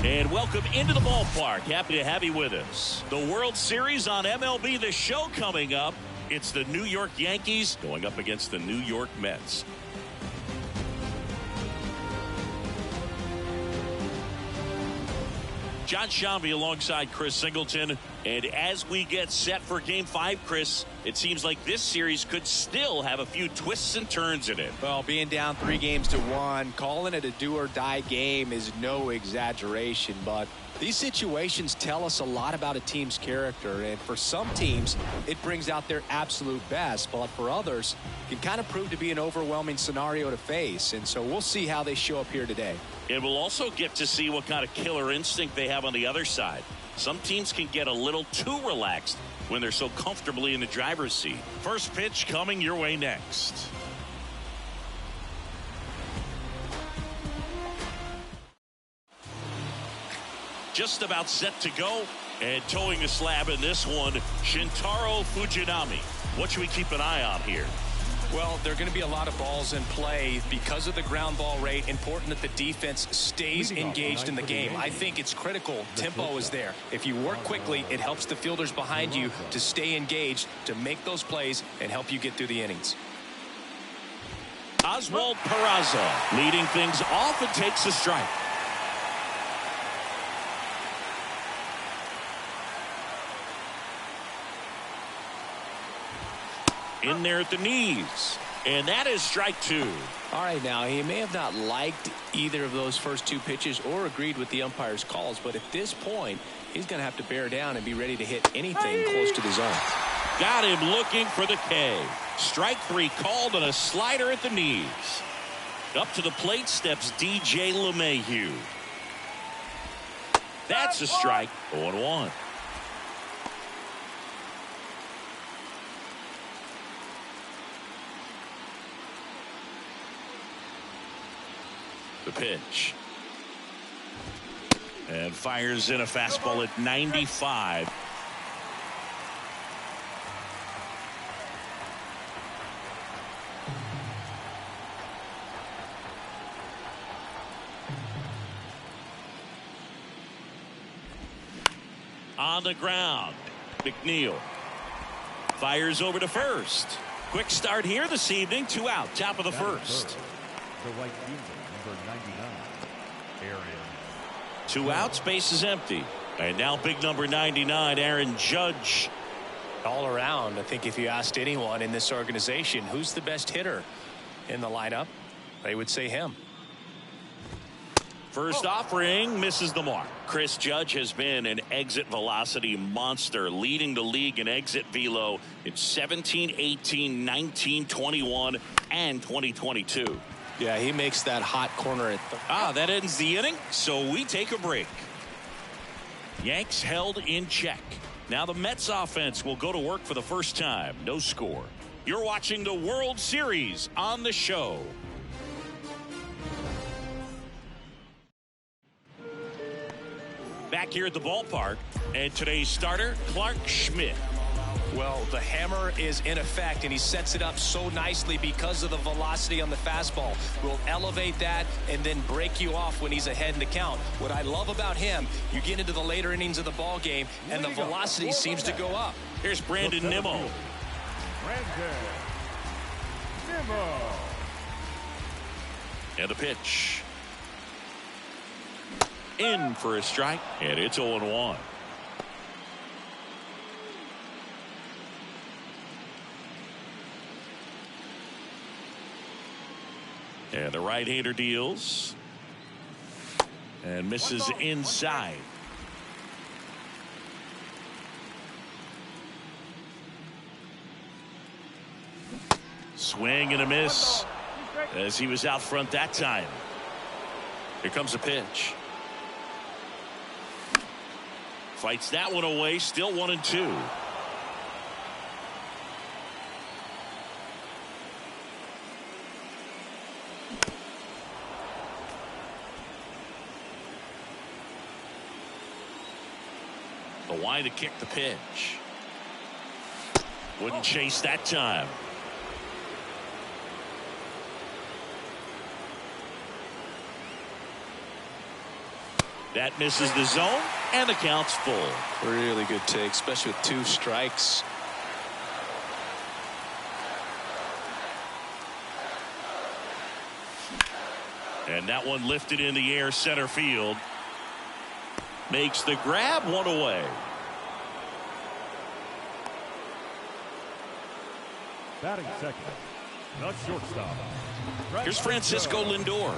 And welcome into the ballpark. Happy to have you with us. The World Series on MLB The Show coming up. It's the New York Yankees going up against the New York Mets. John Shambi alongside Chris Singleton. And as we get set for Game 5, Chris, it seems like this series could still have a few twists and turns in it. Well, being down 3-1, calling it a do-or-die game is no exaggeration, but these situations tell us a lot about a team's character, and for some teams, it brings out their absolute best, but for others, it can kind of prove to be an overwhelming scenario to face, and so we'll see how they show up here today. And we'll also get to see what kind of killer instinct they have on the other side. Some teams can get a little too relaxed when they're so comfortably in the driver's seat. First pitch coming your way next. Just about set to go, and towing the slab in this one, Shintaro Fujinami. What should we keep an eye on here? Well, there are going to be a lot of balls in play because of the ground ball rate. Important that the defense stays engaged in the game. I think it's critical. Tempo is there. If you work quickly, it helps the fielders behind you to stay engaged, to make those plays, and help you get through the innings. Oswald Peraza leading things off and takes a strike. In there at the knees, and that is strike 2. All right, now he may have not liked either of those first 2 pitches or agreed with the umpire's calls, but at this point he's going to have to bear down and be ready to hit anything close to the zone. Got him looking for the K. Strike 3 called on a slider at the knees. Up to the plate steps DJ LeMahieu. That's a strike. 0-1. The pitch. And fires in a fastball at 95. On the ground, McNeil fires over to first. Quick start here this evening. 2 out, top of the first. The right fielder, number 99, Aaron. 2 outs, base is empty. And now big number 99, Aaron Judge. All around, I think if you asked anyone in this organization who's the best hitter in the lineup, they would say him. First offering misses the mark. Chris Judge has been an exit velocity monster, leading the league in exit velo in 17, 18, 19, 21, and 2022. Yeah, he makes that hot corner at that ends the inning, so we take a break. Yanks held in check. Now the Mets offense will go to work for the first time. No score. You're watching the World Series on the show. Back here at the ballpark, and today's starter, Clark Schmidt. Well, the hammer is in effect, and he sets it up so nicely because of the velocity on the fastball. Will elevate that and then break you off when he's ahead in the count. What I love about him, you get into the later innings of the ball game, and the velocity seems to go up. Here's Brandon Nimmo. Brandon Nimmo. And the pitch. In for a strike, and it's 0-1. And the right-hander deals. And misses inside. Swing and a miss as he was out front that time. Here comes the pitch. Fights that one away. Still 1-2. The line to kick the pitch. Wouldn't chase that time. That misses the zone, and the count's full. Really good take, especially with 2 strikes. And that one lifted in the air center field. Makes the grab, 1 away. Batting second, the shortstop. Here's Francisco Lindor.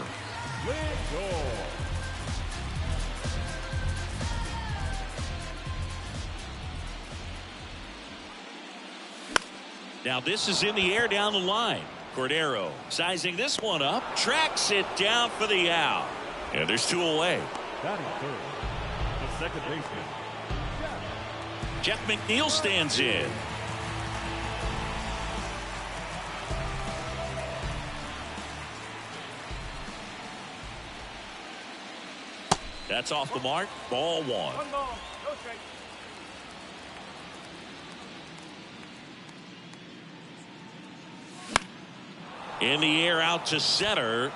Now this is in the air down the line. Cordero sizing this one up, tracks it down for the out. And there's 2 away. Batting third, the second baseman. Jeff McNeil stands in. That's off the mark. Ball 1. 1 ball, no strike. In the air out to center.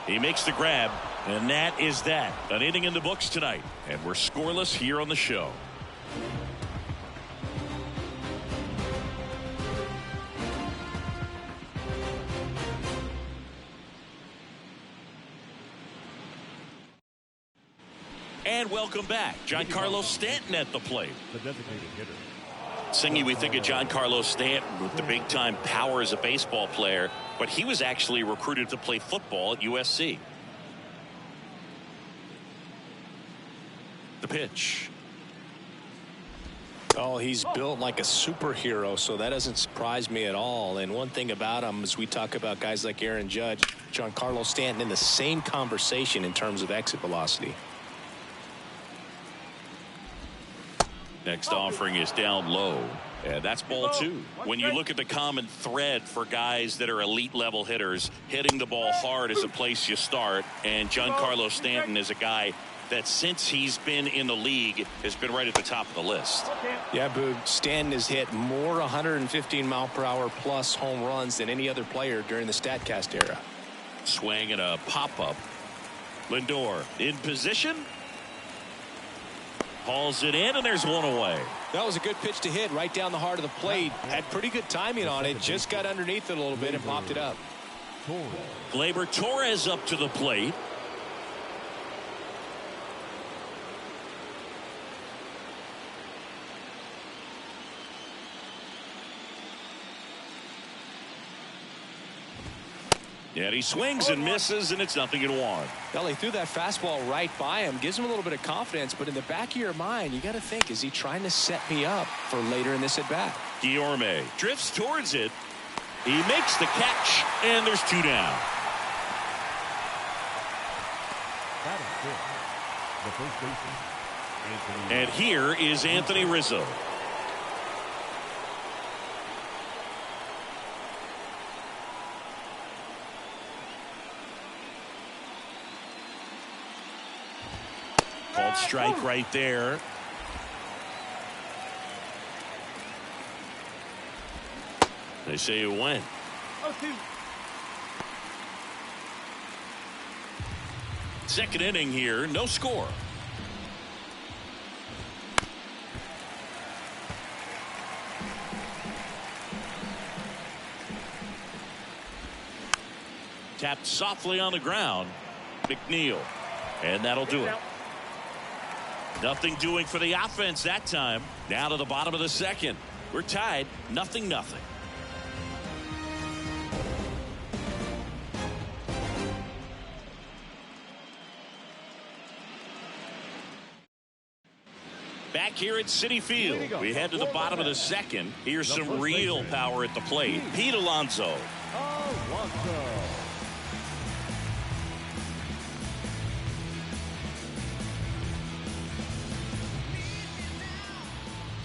He makes the grab, and that is that. An inning in the books tonight, and we're scoreless here on the show. And welcome back. Giancarlo Stanton at the plate. The designated hitter. Singy, we think of Giancarlo Stanton with the big-time power as a baseball player, but he was actually recruited to play football at USC. The pitch. Oh, he's built like a superhero, so that doesn't surprise me at all. And one thing about him is we talk about guys like Aaron Judge, Giancarlo Stanton in the same conversation in terms of exit velocity. Next offering is down low, and that's ball 2. When you look at the common thread for guys that are elite level hitters, hitting the ball hard is a place you start, and Giancarlo Stanton is a guy that since he's been in the league has been right at the top of the list. Yeah, Boog, Stanton has hit more 115 mile per hour plus home runs than any other player during the StatCast era. Swing and a pop-up. Lindor in position. Hauls it in, and there's 1 away. That was a good pitch to hit right down the heart of the plate. Had pretty good timing on it. Just got underneath it a little bit and popped it up. Gleyber Torres up to the plate. And he swings and misses, and it's 0-1. Well, he threw that fastball right by him. Gives him a little bit of confidence, but in the back of your mind, you got to think, is he trying to set me up for later in this at-bat? Guillorme drifts towards it. He makes the catch, and there's 2 down. Batting fifth, the first baseman. And here is Anthony Rizzo. Called strike right there. They say it went. Second inning here, no score. Tapped softly on the ground. McNeil. And that'll do it. Nothing doing for the offense that time. Now to the bottom of the second. We're tied, 0-0. Back here at Citi Field, we head to the bottom of the second. Here's some real power at the plate. Pete Alonso.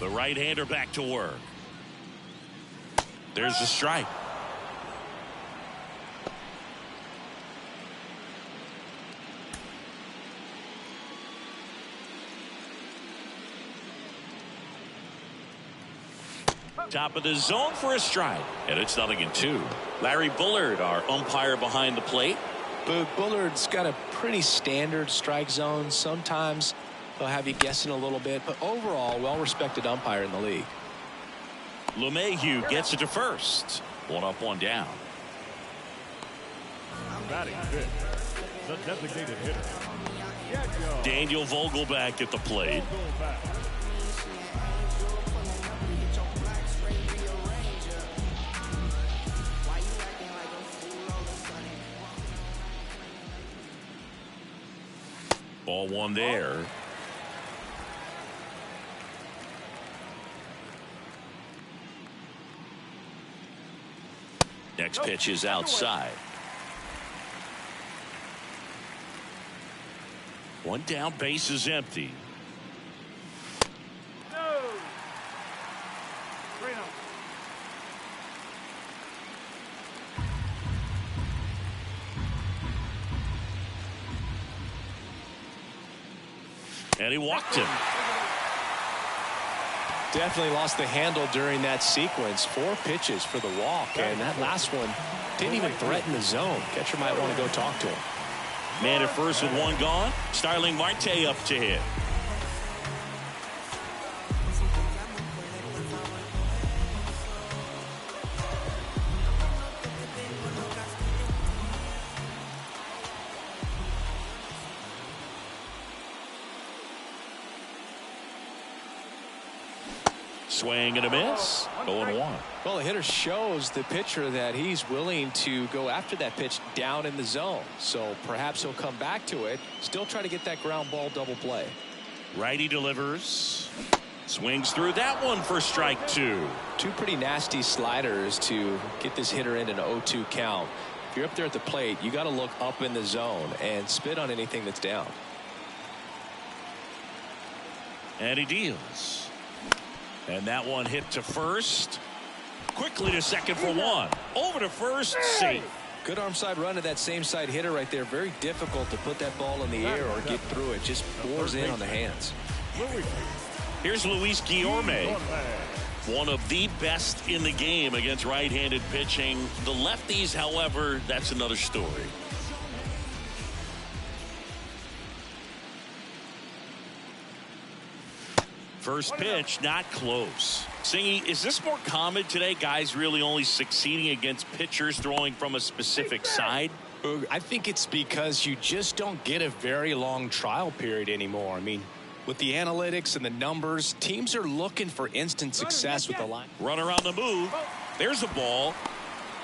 The right-hander back to work. There's the strike. Top of the zone for a strike, and it's 0-2. Larry Bullard, our umpire behind the plate. But Bullard's got a pretty standard strike zone. Sometimes they'll have you guessing a little bit, but overall, well-respected umpire in the league. LeMahieu gets it to first. 1 up, 1 down. Batting fifth, the designated hitter, Daniel Vogelback at the plate. Ball 1 there. Next pitch is outside. 1 down, base is empty. And he walked him. Definitely lost the handle during that sequence. 4 pitches for the walk, and that last one didn't even threaten the zone. Catcher might want to go talk to him. Man at first with 1 gone. Starling Marte up to hit. Swing and a miss. 0-1. Well, the hitter shows the pitcher that he's willing to go after that pitch down in the zone. So perhaps he'll come back to it. Still try to get that ground ball double play. Righty delivers. Swings through that one for strike 2. 2 pretty nasty sliders to get this hitter in an 0-2 count. If you're up there at the plate, you got to look up in the zone and spit on anything that's down. And he deals. And that one hit to first. Quickly to second for 1. Over to first, safe. Good arm side run to that same side hitter right there. Very difficult to put that ball in the air or get through it. Just bores in on the hands. Here's Luis Guillorme. One of the best in the game against right-handed pitching. The lefties, however, that's another story. First pitch, not close. Singy, is this more common today? Guys really only succeeding against pitchers throwing from a specific side? I think it's because you just don't get a very long trial period anymore. I mean, with the analytics and the numbers, teams are looking for instant success with the line. Runner on the move. There's a ball.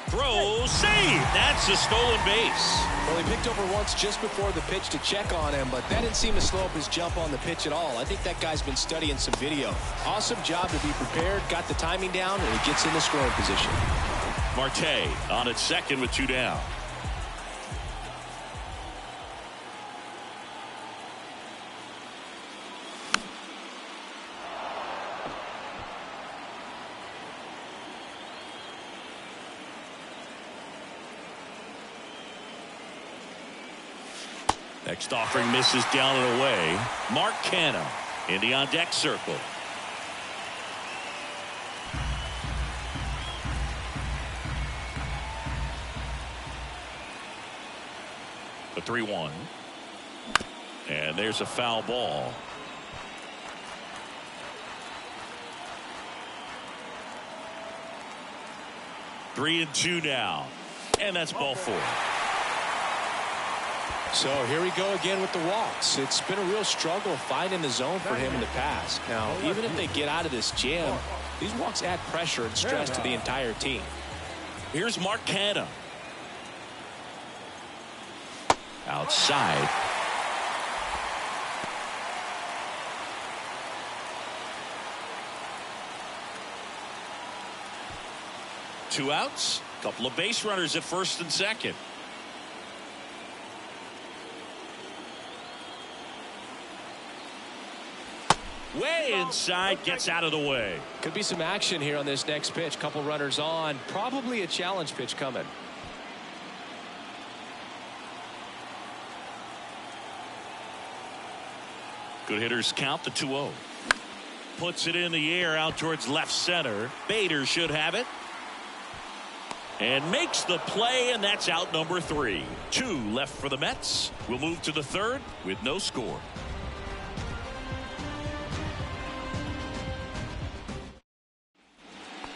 Throws, save. That's a stolen base. Well, he picked over once just before the pitch to check on him, but that didn't seem to slow up his jump on the pitch at all. I think that guy's been studying some video. Awesome job to be prepared, got the timing down, and he gets in the scoring position. Marte on at second with 2 down. Next offering misses down and away. Mark Canha in the on-deck circle. The 3-1. And there's a foul ball. Three and 2 now. And that's ball 4. So here we go again with the walks. It's been a real struggle finding the zone for him in the past. Now, even if they get out of this jam, these walks add pressure and stress to the entire team. Here's Mark Canha. Outside. Two outs. Couple of base runners at first and second. Way inside, gets out of the way. Could be some action here on this next pitch. Couple runners on. Probably a challenge pitch coming. Good hitters count the 2-0. Puts it in the air out towards left center. Bader should have it. And makes the play, and that's out number 3. 2 left for the Mets. We'll move to the third with no score.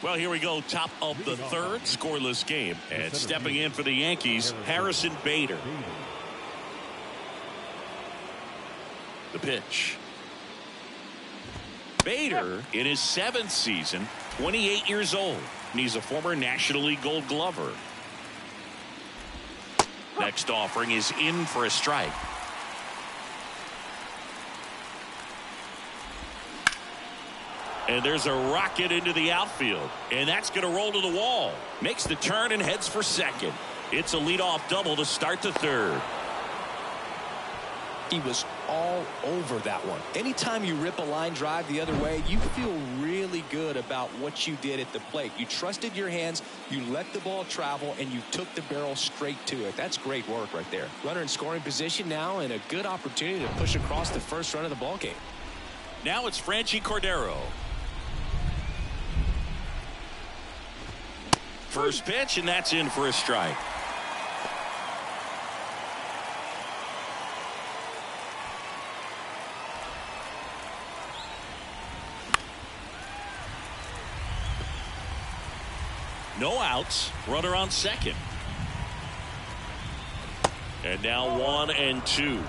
Well, here we go. Top of the third, scoreless game. And stepping in for the Yankees, Harrison Bader. The pitch. Bader, in his 7th season, 28 years old. And he's a former National League Gold Glover. Next offering is in for a strike. And there's a rocket into the outfield. And that's going to roll to the wall. Makes the turn and heads for second. It's a leadoff double to start the third. He was all over that one. Anytime you rip a line drive the other way, you feel really good about what you did at the plate. You trusted your hands, you let the ball travel, and you took the barrel straight to it. That's great work right there. Runner in scoring position now, and a good opportunity to push across the first run of the ball game. Now it's Franchi Cordero. First pitch, and that's in for a strike. No outs, runner on second. And now 1 and 2.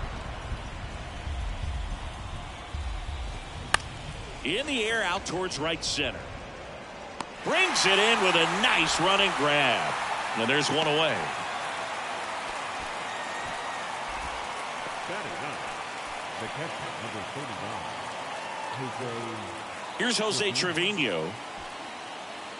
In the air, out towards right center. Brings it in with a nice running grab. And there's one away. The catcher, number 39. Here's Jose Trevino.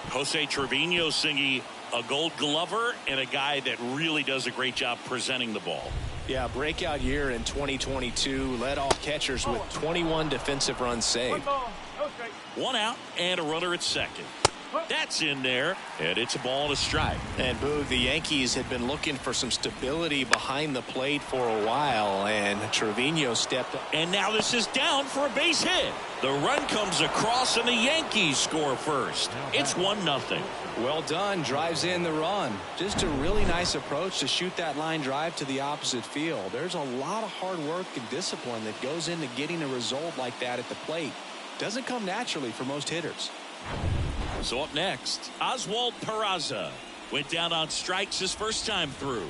Jose Trevino singing a Gold Glover and a guy that really does a great job presenting the ball. Yeah, breakout year in 2022. Led all catchers with 21 defensive runs saved. 1 out and a runner at second. That's in there, and it's a ball and a strike. And Boog, the Yankees had been looking for some stability behind the plate for a while, and Trevino stepped up. And now this is down for a base hit. The run comes across, and the Yankees score first. It's 1-0. Well done. Drives in the run. Just a really nice approach to shoot that line drive to the opposite field. There's a lot of hard work and discipline that goes into getting a result like that at the plate. Doesn't come naturally for most hitters. So up next, Oswald Peraza went down on strikes his first time through.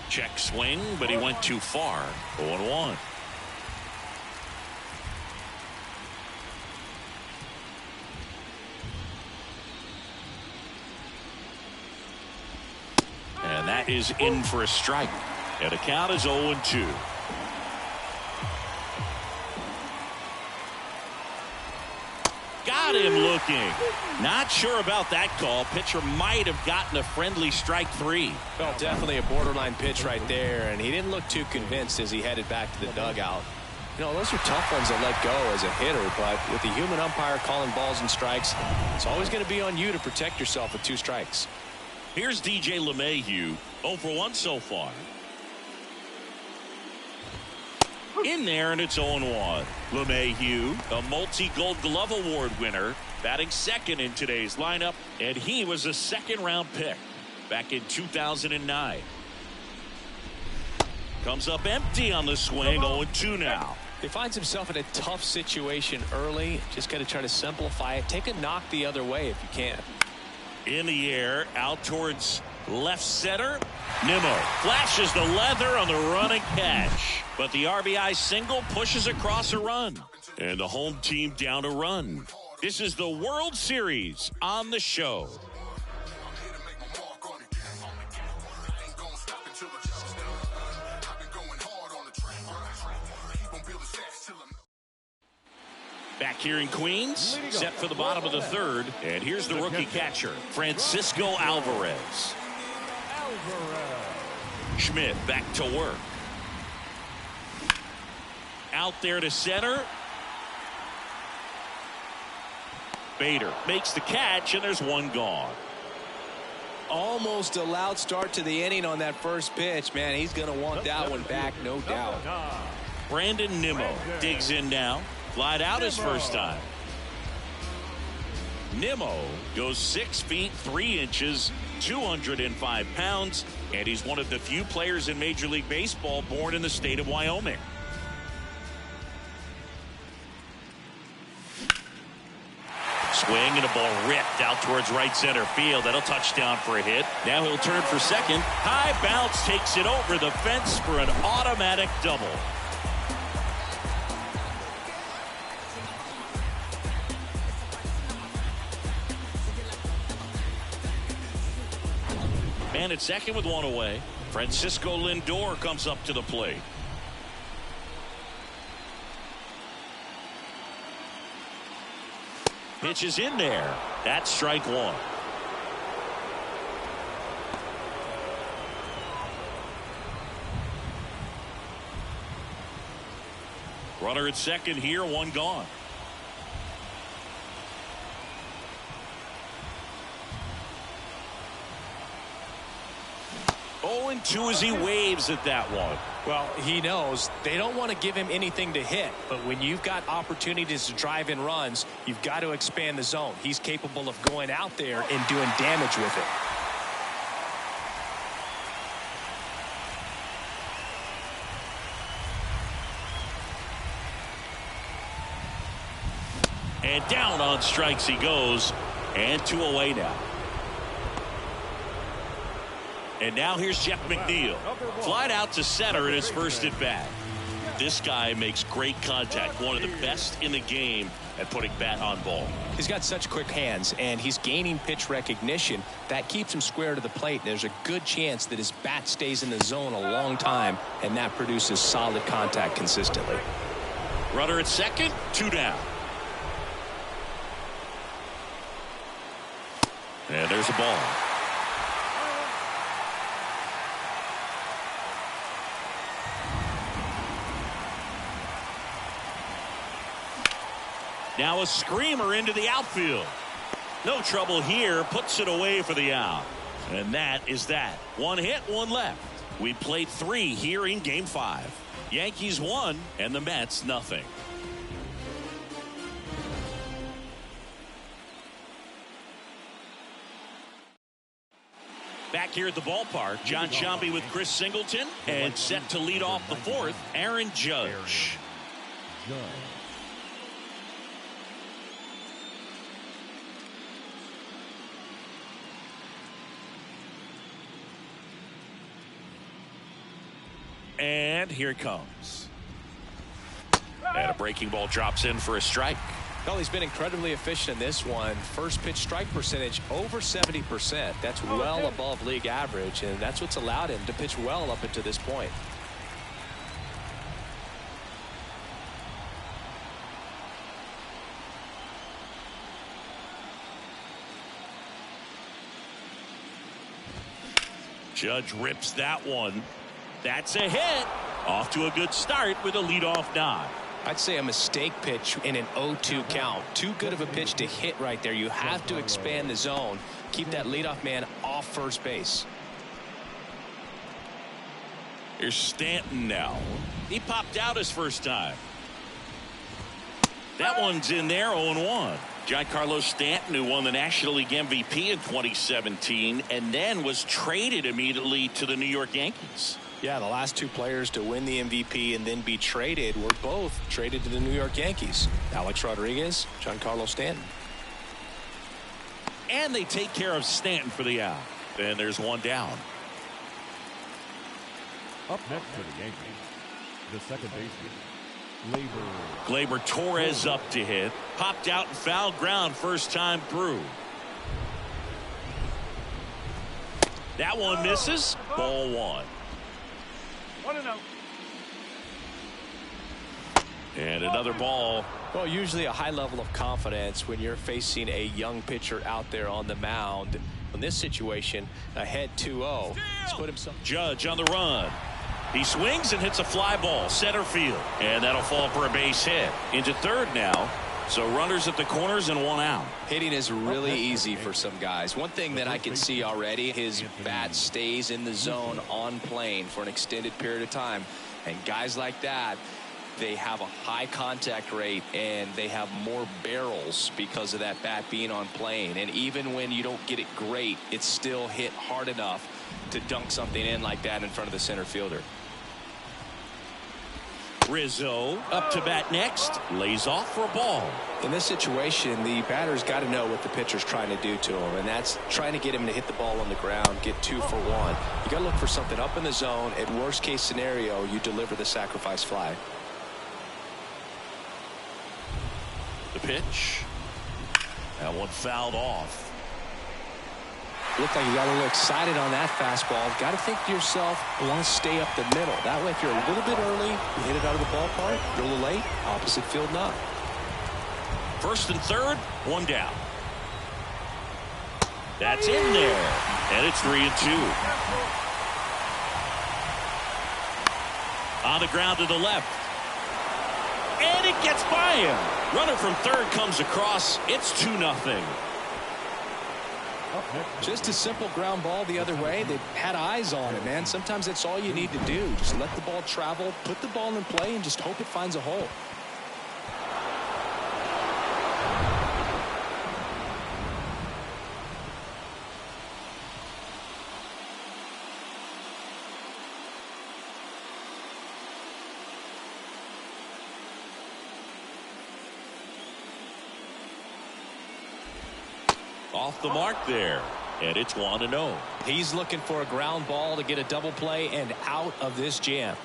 Check swing, but he went too far. 0-1. And that is in for a strike. And the count is 0-2. Got him looking. Not sure about that call. Pitcher might have gotten a friendly strike 3. Well, definitely a borderline pitch right there, and he didn't look too convinced as he headed back to the dugout. You know, those are tough ones to let go as a hitter, but with the human umpire calling balls and strikes, it's always going to be on you to protect yourself with 2 strikes. Here's DJ LeMahieu, 0 for 1 so far. In there, and it's 0-1. LeMahieu, a multi-Gold Glove Award winner, batting second in today's lineup, and he was a second-round pick back in 2009. Comes up empty on the swing, 0-2 now. He finds himself in a tough situation early. Just got to try to simplify it. Take a knock the other way if you can. In the air, out towards left center. Nimmo flashes the leather on the run and catch. But the RBI single pushes across a run. And the home team down a run. This is the World Series on the show. Back here in Queens, set for the bottom of the third. And here's the rookie catcher, Francisco Alvarez. Schmidt back to work. Out there to center. Bader makes the catch, and there's one gone. Almost a loud start to the inning on that first pitch. Man, he's going to want that one back, no doubt. Brandon Nimmo digs in now. Flied out his first time. Nimmo goes 6 feet 3 inches, 205 pounds, and he's one of the few players in Major League Baseball born in the state of Wyoming. Swing and a ball ripped out towards right center field. That'll touchdown for a hit. Now he'll turn for second. High bounce takes it over the fence for an automatic double. Man at second with one away. Francisco Lindor comes up to the plate. Pitch is in there. That's strike one. Runner at second here, one gone. Oh, and 2 as he waves at that one. Well, he knows they don't want to give him anything to hit, but when you've got opportunities to drive in runs, you've got to expand the zone. He's capable of going out there and doing damage with it. And down on strikes he goes, and 2 away now. And now here's Jeff McNeil. Flied out to center in his first at bat. This guy makes great contact. One of the best in the game at putting bat on ball. He's got such quick hands, and he's gaining pitch recognition. That keeps him square to the plate. There's a good chance that his bat stays in the zone a long time, and that produces solid contact consistently. Runner at second, 2 down. And there's a ball. Now a screamer into the outfield. No trouble here. Puts it away for the out. And that is that. 1 hit, 1 left. We played 3 here in Game 5. Yankees 1 and the Mets nothing. Back here at the ballpark, John Sciambi with Chris Singleton, and set to lead off the 4th, Aaron Judge. And here it comes. And a breaking ball drops in for a strike. Well, he's been incredibly efficient in this one. First pitch strike percentage over 70%. That's well above league average, and that's what's allowed him to pitch well up until this point. Judge rips that one. That's a hit. Off to a good start with a leadoff nod. I'd say a mistake pitch in an 0-2 count. Too good of a pitch to hit right there. You have to expand the zone. Keep that leadoff man off first base. Here's Stanton now. He popped out his first time. That one's in there, 0-1. Giancarlo Stanton, who won the National League MVP in 2017 and then was traded immediately to the New York Yankees. Yeah, the last 2 players to win the MVP and then be traded were both traded to the New York Yankees. Alex Rodriguez, Giancarlo Stanton. And they take care of Stanton for the out. Then there's one down. Up next for the Yankees, the second baseman, Gleyber Torres up to hit. Popped out and foul ground first time through. That one misses. Ball 1. 1-0. And another ball. Well, usually a high level of confidence when you're facing a young pitcher out there on the mound. In this situation, ahead 2-0. He's put himself. Judge on the run. He swings and hits a fly ball center field, and that'll fall for a base hit. Into third now. So runners at the corners and 1 out. Hitting is really easy for some guys. One thing that I can see already, his bat stays in the zone on plane for an extended period of time. And guys like that, they have a high contact rate and they have more barrels because of that bat being on plane. And even when you don't get it great, it's still hit hard enough to dunk something in like that in front of the center fielder. Rizzo up to bat next, lays off for a ball. In this situation, the batter's got to know what the pitcher's trying to do to him, and that's trying to get him to hit the ball on the ground, get 2 for 1. You got to look for something up in the zone. At worst case scenario, you deliver the sacrifice fly. The pitch. That one fouled off. Looked like you got a little excited on that fastball. Got to think to yourself, I want to stay up the middle. That way, if you're a little bit early, you hit it out of the ballpark. If you're a little late, opposite field not. First and third, one down. That's in there. And it's 3-2. On the ground to the left. And it gets by him. Runner from third comes across. It's 2-0. Just a simple ground ball the other way. They had eyes on it, man. Sometimes that's all you need to do. Just let the ball travel, put the ball in play, and just hope it finds a hole. Off the mark there, and it's 1-0. He's looking for a ground ball to get a double play and out of this jam.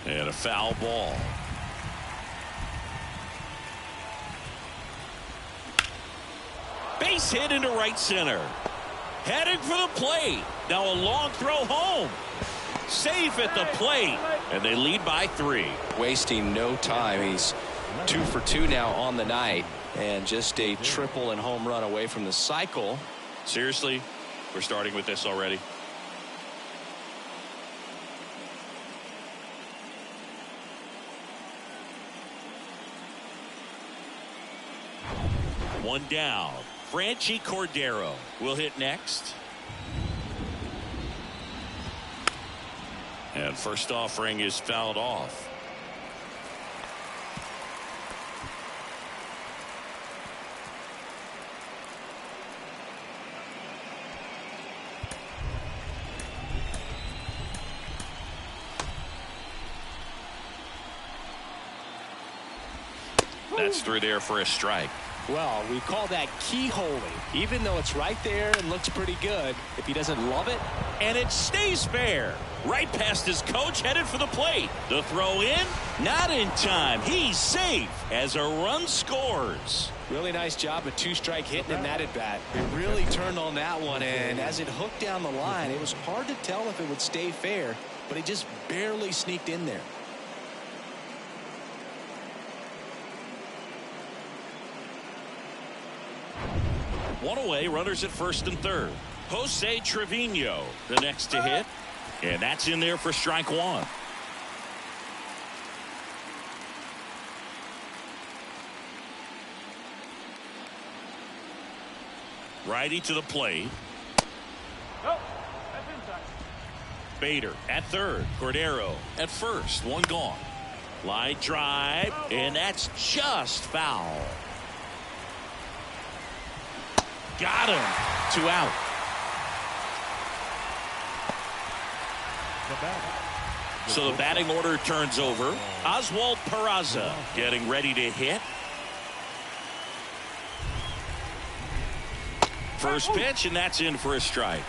And a foul ball. Base hit into right center. Heading for the plate. Now a long throw home. Safe at the plate, and they lead by 3. Wasting no time. He's 2 for 2 now on the night, and just a triple and home run away from the cycle. Seriously, we're starting with this already. One down. Franchi Cordero will hit next. And first offering is fouled off. That's through there for a strike. Well, we call that keyholing. Even though it's right there and looks pretty good, if he doesn't love it. And it stays fair. Right past his coach, headed for the plate. The throw in, not in time. He's safe as a run scores. Really nice job of 2-strike hitting in that at bat. It really turned on that one, and as it hooked down the line, it was hard to tell if it would stay fair, but it just barely sneaked in there. One away, runners at first and third. Jose Trevino, the next to hit. And that's in there for strike 1. Righty to the plate. Oh, that's inside. Bader at third. Cordero at first. One gone. Line drive, and that's just foul. Got him. 2 out. So the batting order turns over. Oswald Peraza getting ready to hit. First pitch, and that's in for a strike.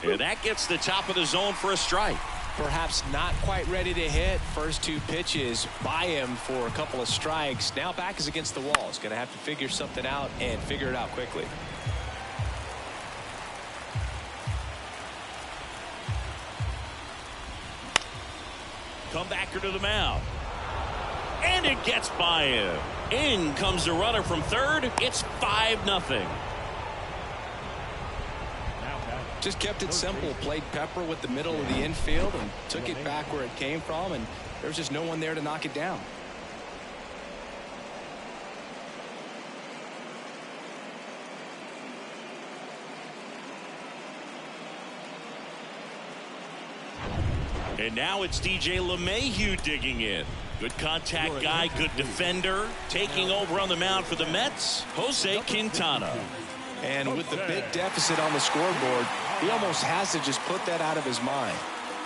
And that gets the top of the zone for a strike. Perhaps not quite ready to hit. First 2 pitches by him for a couple of strikes. Now back is against the wall. He's going to have to figure something out and figure it out quickly. Comebacker to the mound. And it gets by him. In comes the runner from third. It's 5-0. Just kept it simple. Played pepper with the middle of the infield and took it back where it came from, and there was just no one there to knock it down. And now it's DJ LeMahieu digging in. Good contact guy, good defender. Taking over on the mound for the Mets, Jose Quintana. And with the big deficit on the scoreboard, he almost has to just put that out of his mind.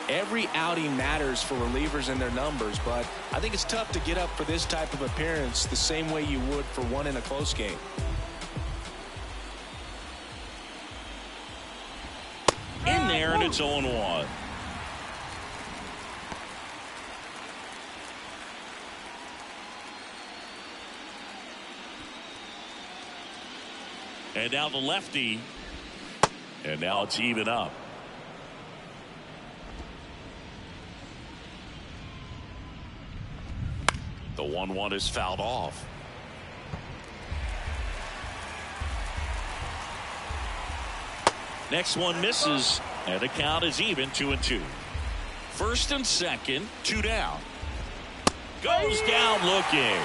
Every outing matters for relievers and their numbers, but I think it's tough to get up for this type of appearance the same way you would for one in a close game. In there, and it's 0-1. And now the lefty. And now it's even up. The 1-1 is fouled off. Next one misses, and the count is even 2-2. First and second, 2 down. Goes down looking.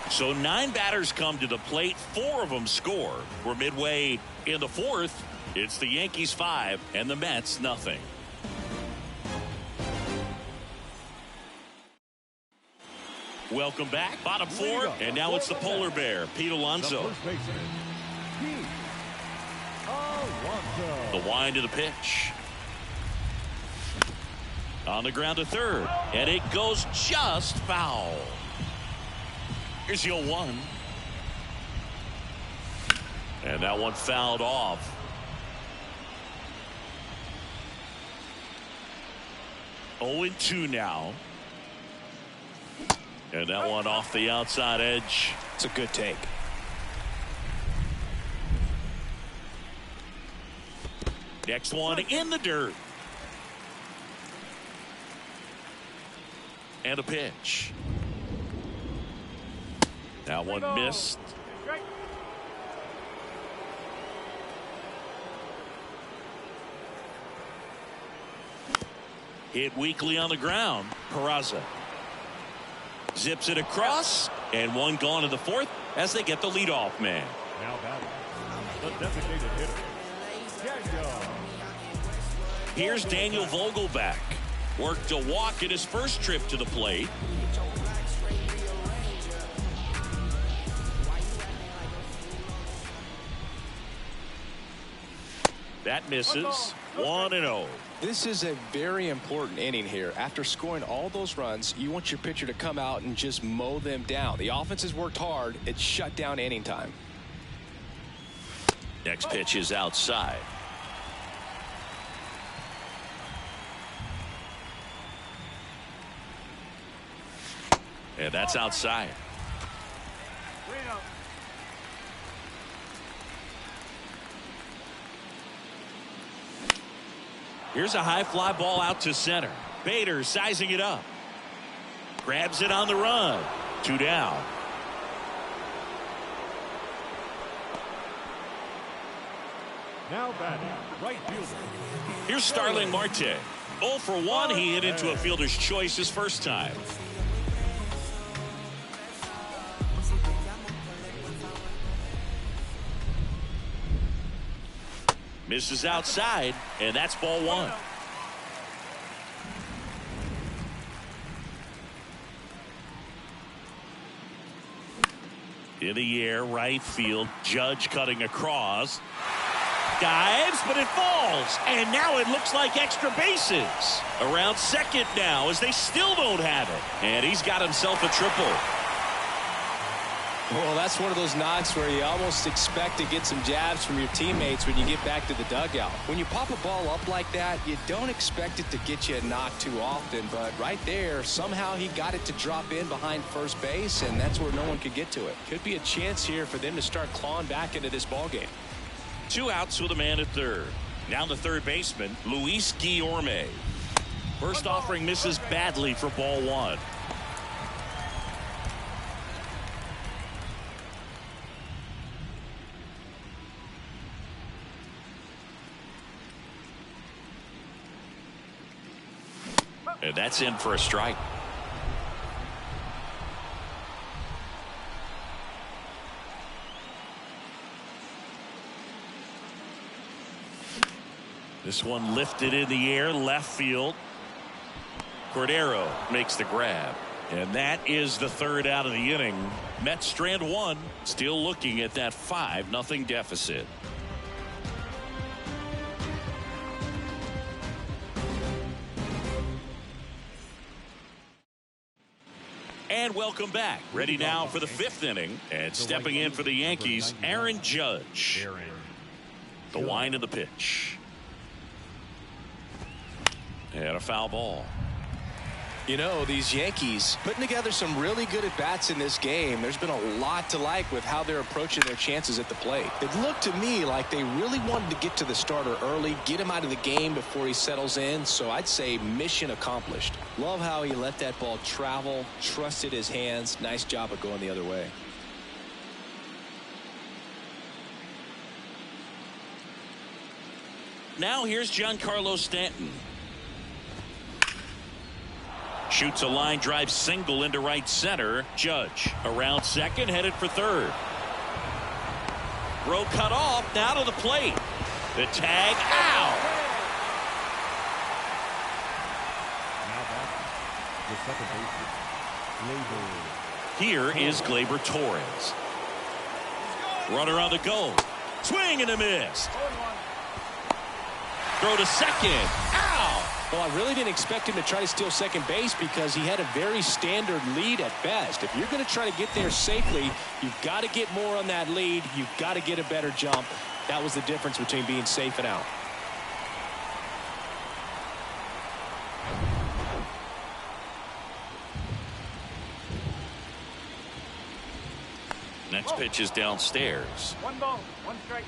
So 9 batters come to the plate, 4 of them score. We're midway in the 4th. It's the Yankees 5 and the Mets nothing. Welcome back. Bottom 4, and now it's the polar bear, Pete Alonso. The wind of the pitch. On the ground to third, and it goes just foul. Here's the 0-1. And that one fouled off. Oh, 2 now. And that one off the outside edge. It's a good take. Next one in the dirt. And a pitch. That one missed. Hit weakly on the ground. Peraza zips it across, and one gone in the 4th as they get the leadoff man. Now batting, the designated hitter, Daniel. Here's Daniel Vogelback. Worked a walk in his first trip to the plate. That misses. 1-0. This is a very important inning here. After scoring all those runs, you want your pitcher to come out and just mow them down. The offense has worked hard. It's shut down inning time. Next pitch is outside. And that's outside. Here's a high fly ball out to center. Bader sizing it up. Grabs it on the run. 2 down. Now batting, right fielder. Here's Starling Marte. 0 for 1. He hit into a fielder's choice his first time. Misses outside, and that's ball 1. In the air, right field. Judge cutting across. Dives, but it falls. And now it looks like extra bases. Around second now as they still don't have it. And he's got himself a triple. Well, that's one of those knocks where you almost expect to get some jabs from your teammates when you get back to the dugout. When you pop a ball up like that, you don't expect it to get you a knock too often. But right there, somehow he got it to drop in behind first base, and that's where no one could get to it. Could be a chance here for them to start clawing back into this ball game. 2 outs with a man at third. Now the third baseman, Luis Guillorme. First offering misses badly for ball 1. And that's in for a strike. This one lifted in the air, left field. Cordero makes the grab. And that is the third out of the inning. Mets strand one, still looking at that 5-0 deficit. And welcome back. Ready now for the fifth inning. And stepping in for the Yankees, Aaron Judge. The wind of the pitch. And a foul ball. You know, these Yankees putting together some really good at-bats in this game. There's been a lot to like with how they're approaching their chances at the plate. It looked to me like they really wanted to get to the starter early, get him out of the game before he settles in. So I'd say mission accomplished. Love how he let that ball travel, trusted his hands. Nice job of going the other way. Now here's Giancarlo Stanton. Shoots a line drive single into right center. Judge around second, headed for third. Throw cut off, now to the plate. The tag out. Now back, the second baseman, Here is Gleyber Torres. Runner on the go. Swing and a miss. Throw to second. Out. Well, I really didn't expect him to try to steal second base because he had a very standard lead at best. If you're going to try to get there safely, you've got to get more on that lead. You've got to get a better jump. That was the difference between being safe and out. Next pitch is downstairs. 1 ball, 1 strike.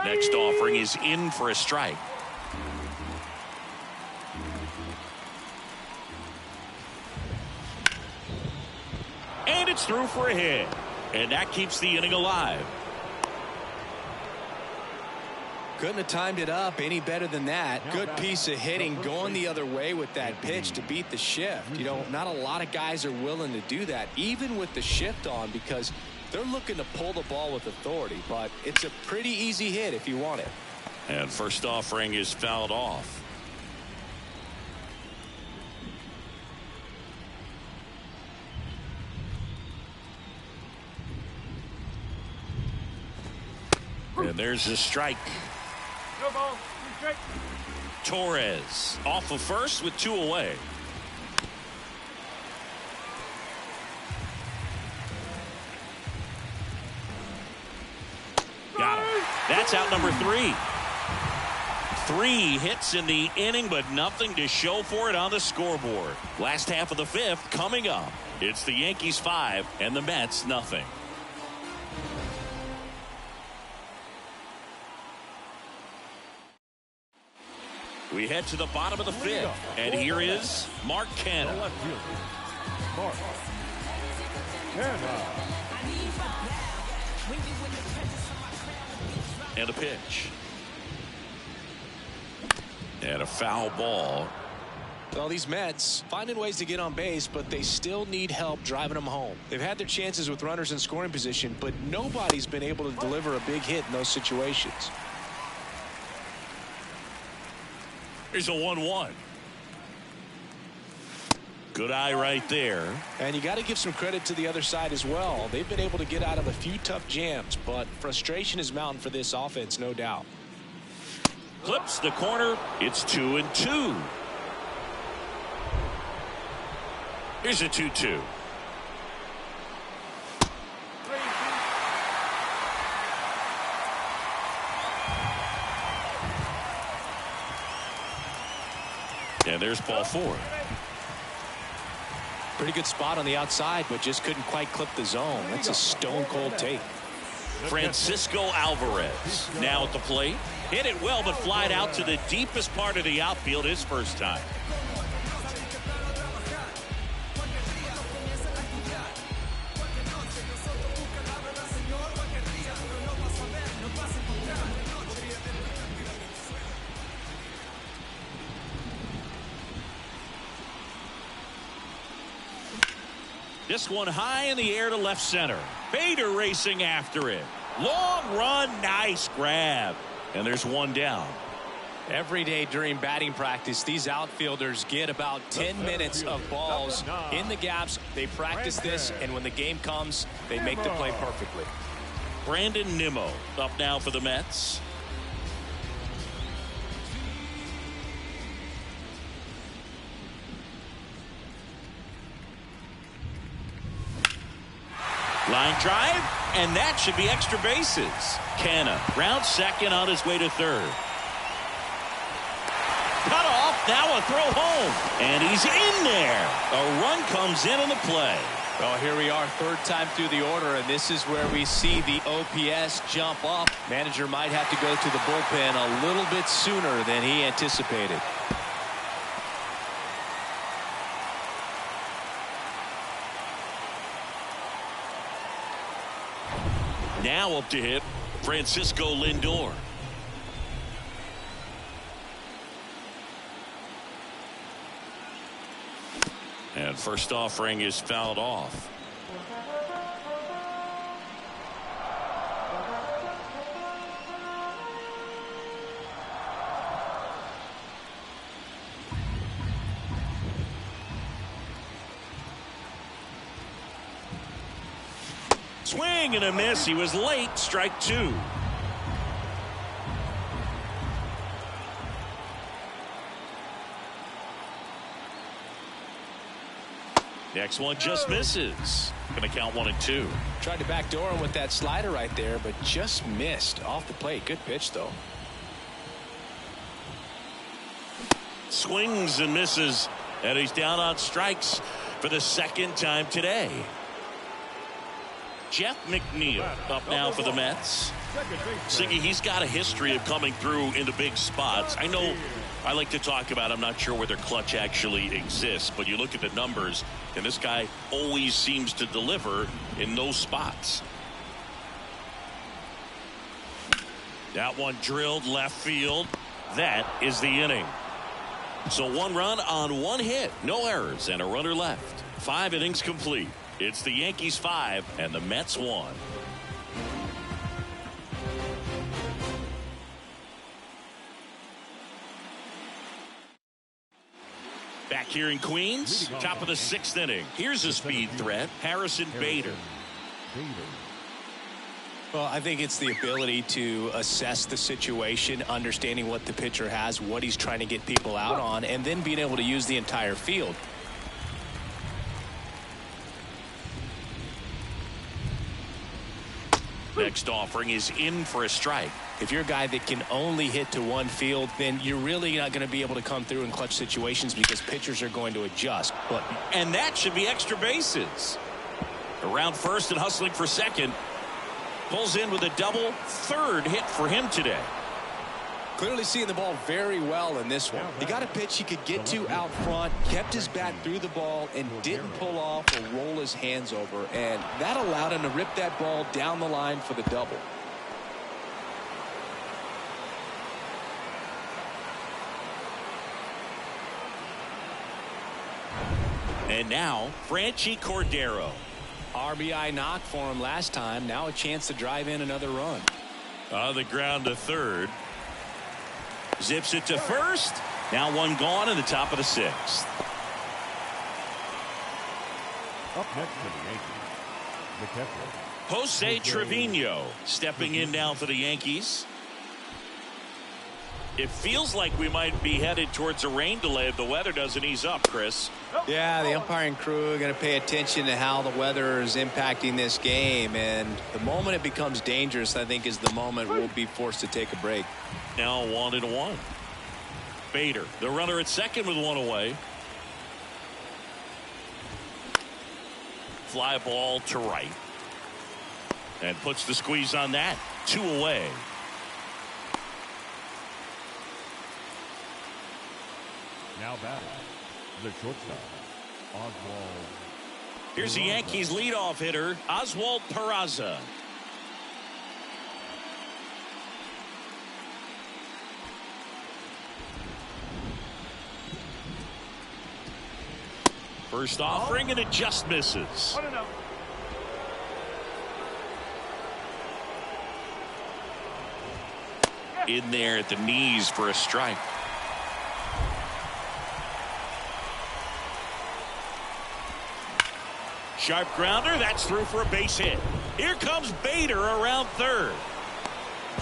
Next offering is in for a strike. And it's through for a hit. And that keeps the inning alive. Couldn't have timed it up any better than that. Good piece of hitting going the other way with that pitch to beat the shift. You know, not a lot of guys are willing to do that, even with the shift on, because they're looking to pull the ball with authority, but it's a pretty easy hit if you want it. And first offering is fouled off. And there's a strike. No ball, 3 strike. Torres off of first with 2 away. Got him. That's out number 3. 3 hits in the inning, but nothing to show for it on the scoreboard. Last half of the 5th coming up. It's the Yankees 5 and the Mets nothing. We head to the bottom of the 5th, and here is Mark Canha. left fielder, Mark Canha. And a pitch. And a foul ball. Well, these Mets finding ways to get on base, but they still need help driving them home. They've had their chances with runners in scoring position, but nobody's been able to deliver a big hit in those situations. Here's a 1-1. Good eye right there. And you got to give some credit to the other side as well. They've been able to get out of a few tough jams, but frustration is mounting for this offense, no doubt. Clips the corner. It's 2-2. Here's a 2-2. And there's ball 4. Pretty good spot on the outside, but just couldn't quite clip the zone. That's a stone cold take. Francisco Alvarez now at the plate. Hit it well, but flied out to the deepest part of the outfield his first time. This one high in the air to left center. Bader racing after it. Long run, nice grab. And there's one down. Every day during batting practice, these outfielders get about 10 minutes of balls in the gaps. They practice this, and when the game comes, they make the play perfectly. Brandon Nimmo up now for the Mets. Line drive, and that should be extra bases. Canna round second on his way to third. Cut off, now a throw home, and he's in there. A run comes in on the play. Well, here we are, third time through the order, and this is where we see the OPS jump up. Manager might have to go to the bullpen a little bit sooner than he anticipated. Now up to hit, Francisco Lindor. And first offering is fouled off. Swing and a miss. He was late. Strike two. Next one just misses. Going to count 1-2. Tried to backdoor him with that slider right there, but just missed off the plate. Good pitch, though. Swings and misses, and he's down on strikes for the second time today. Jeff McNeil up now for the Mets. Siggy, he's got a history of coming through into big spots. I know I like to talk about, I'm not sure whether clutch actually exists, but you look at the numbers, and this guy always seems to deliver in those spots. That one drilled left field. That is the inning. So one run on one hit, no errors, and a runner left. 5 innings complete. It's the Yankees 5 and the Mets 1. Back here in Queens, top of the 6th inning. Here's a speed threat, Harrison Bader. Well, I think it's the ability to assess the situation, understanding what the pitcher has, what he's trying to get people out on, and then being able to use the entire field. Next offering is in for a strike. If you're a guy that can only hit to one field, then you're really not going to be able to come through in clutch situations because pitchers are going to adjust. And that should be extra bases. Around first and hustling for second. Pulls in with a double. Third hit for him today. Clearly seeing the ball very well in this one. He got a pitch he could get to out front, kept his bat through the ball, and didn't pull off or roll his hands over. And that allowed him to rip that ball down the line for the double. And now, Franchi Cordero. RBI knock for him last time. Now a chance to drive in another run. On the ground to third. Zips it to first. Now one gone in the top of the 6th. Up next for the Yankees, the catcher, Jose Trevino stepping in now for the Yankees. It feels like we might be headed towards a rain delay if the weather doesn't ease up, Chris. Yeah, the umpiring crew are going to pay attention to how the weather is impacting this game. And the moment it becomes dangerous, I think, is the moment we'll be forced to take a break. Now 1-1. Bader, the runner at second with one away. Fly ball to right. And puts the squeeze on that. 2 away. now batting, the shortstop, Oswald. Here's the Yankees leadoff hitter, Oswald Peraza. First offering, and it just misses. in there at the knees for a strike. Sharp grounder, that's through for a base hit. Here comes Bader around third.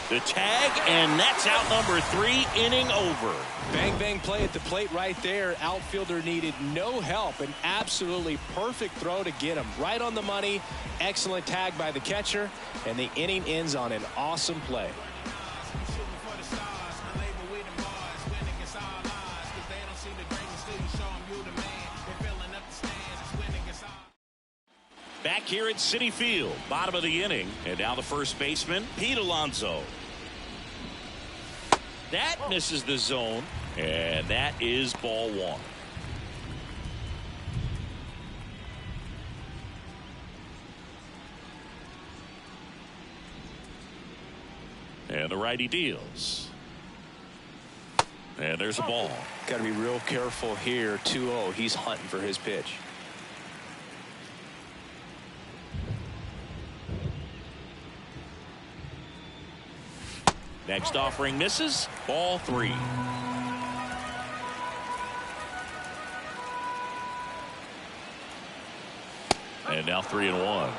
The tag, and that's out number 3, inning over. Bang, bang play at the plate right there. Outfielder needed no help. An absolutely perfect throw to get him right on the money. Excellent tag by the catcher, and the inning ends on an awesome play. Back here at Citi Field, bottom of the inning, and now the first baseman, Pete Alonso. That misses the zone, and that is ball 1. And the righty deals. And there's a ball. Got to be real careful here. 2-0. He's hunting for his pitch. Next offering misses. Ball 3. And now 3-1.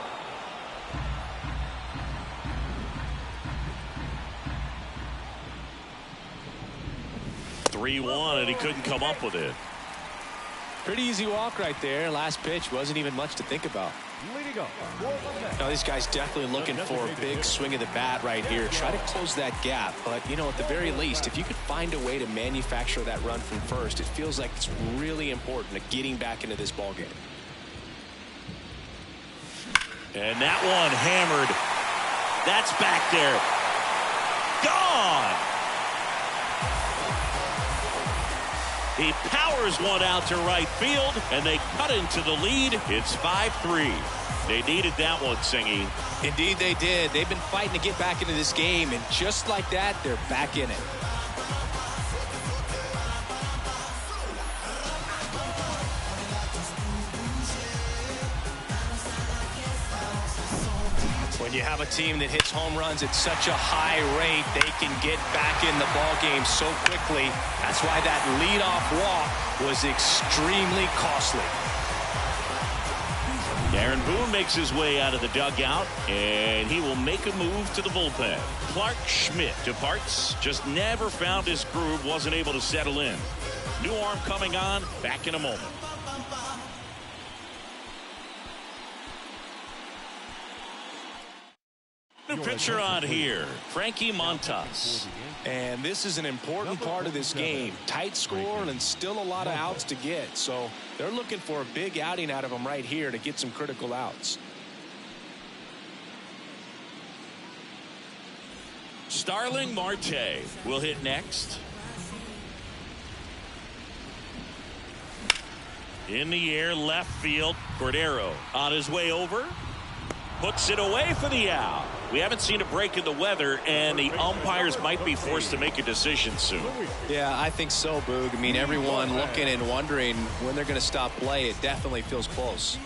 And he couldn't come up with it. Pretty easy walk right there. Last pitch wasn't even much to think about. Now this guy's definitely looking for a big swing of the bat right here. Try to close that gap. But, you know, at the very least, if you could find a way to manufacture that run from first, it feels like it's really important to getting back into this ball game. And that one hammered. That's back there. Gone. He powers one out to right field, and they cut into the lead. It's 5-3. They needed that one, Singy. Indeed they did. They've been fighting to get back into this game, and just like that, they're back in it. When you have a team that hits home runs at such a high rate, they can get back in the ball game so quickly. That's why that leadoff walk was extremely costly. Aaron Boone makes his way out of the dugout, and he will make a move to the bullpen. Clark Schmidt departs, just never found his groove, wasn't able to settle in. New arm coming on, back in a moment. New pitcher on here, Frankie Montas. And this is an important part of this game. Tight score and still a lot of outs to get. So they're looking for a big outing out of him right here to get some critical outs. Starling Marte will hit next. In the air, left field. Cordero on his way over. Puts it away for the out. We haven't seen a break in the weather, and the umpires might be forced to make a decision soon. Yeah, I think so, Boog. I mean, everyone looking and wondering when they're going to stop play. It definitely feels close.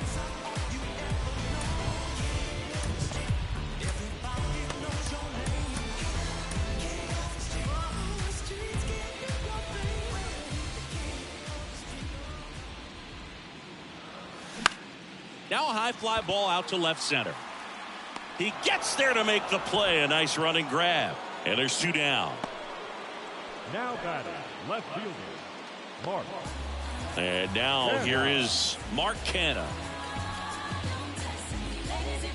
Now a high fly ball out to left center. He gets there to make the play. A nice running grab. And there's 2 down. Now batting, left fielder, Mark. And now here is Mark Canha.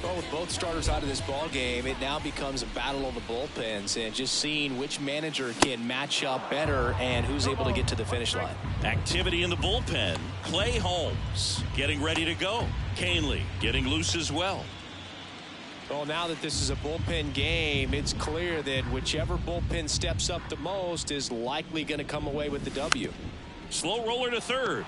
Well, with both starters out of this ball game, it now becomes a battle of the bullpens and just seeing which manager can match up better and who's able to get to the finish line. Activity in the bullpen. Clay Holmes getting ready to go. Canely getting loose as well. Well, now that this is a bullpen game, it's clear that whichever bullpen steps up the most is likely going to come away with the W. Slow roller to third.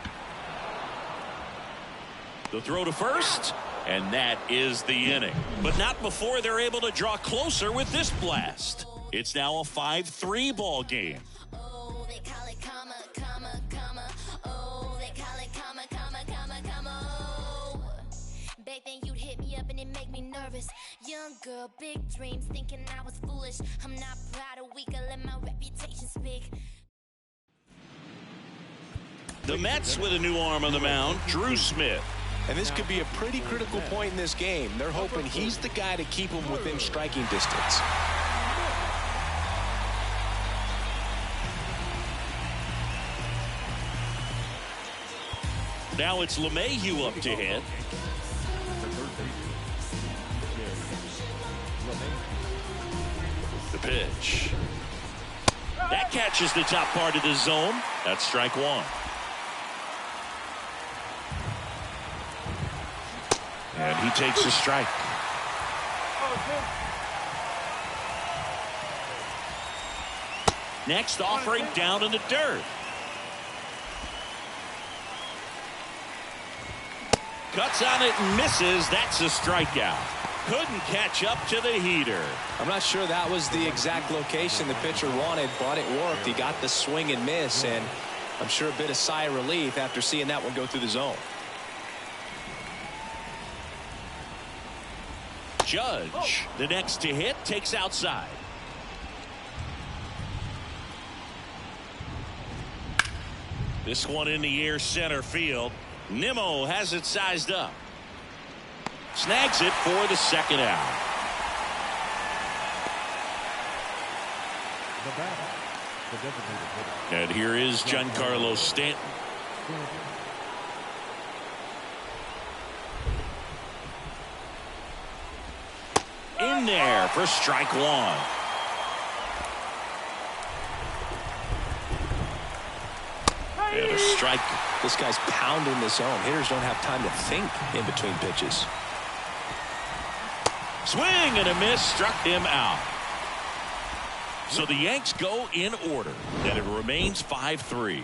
The throw to first, and that is the inning. But not before they're able to draw closer with this blast. It's now a 5-3 ball game. Oh, they call it comma, comma, comma. Oh, they call it comma, comma, comma, comma. Oh, back then you'd hit me up and it make me nervous. Young girl, big dreams, thinking I was foolish. I'm not proud or weak, I let my reputation speak. The Mets with a new arm on the mound, Drew Smith. And this could be a pretty critical point in this game. They're hoping he's the guy to keep them within striking distance. Now it's LeMahieu up to hit. The pitch. That catches the top part of the zone. That's strike one. And he takes a strike. Next offering down in the dirt. Cuts on it and misses. That's a strikeout. Couldn't catch up to the heater. I'm not sure that was the exact location the pitcher wanted, but it worked. He got the swing and miss, and I'm sure a bit of sigh of relief after seeing that one go through the zone. Judge, the next to hit, takes outside. This one in the air center field. Nimmo has it sized up. Snags it for the second out. The batter, the designated hitter. And here is Giancarlo Stanton. In there for strike one. And a strike. This guy's pounding the zone. Hitters don't have time to think in between pitches. Swing and a miss, struck him out. So the Yanks go in order, and it remains 5-3.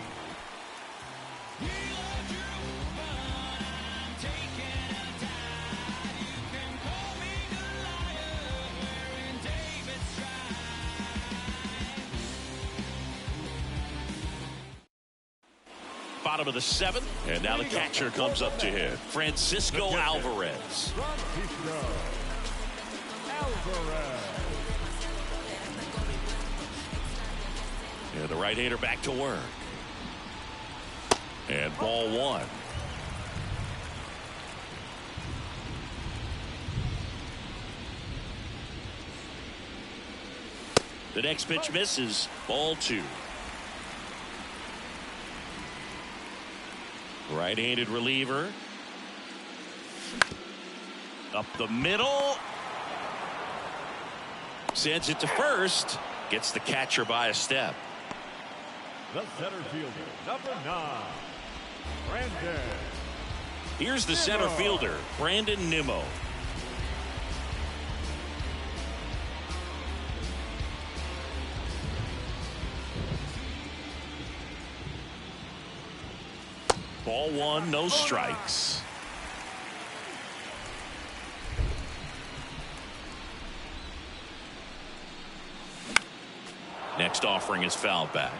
Bottom of the seventh, and now the catcher comes up to hit. Francisco Alvarez. And the right-hander back to work. And ball one. The next pitch misses. Ball two. Right-handed reliever. Up the middle. Sends it to first. Gets the catcher by a step. The center fielder, number 9, Brandon. Here's the center fielder, Brandon Nimmo. Ball one, no strikes. Next offering is fouled back.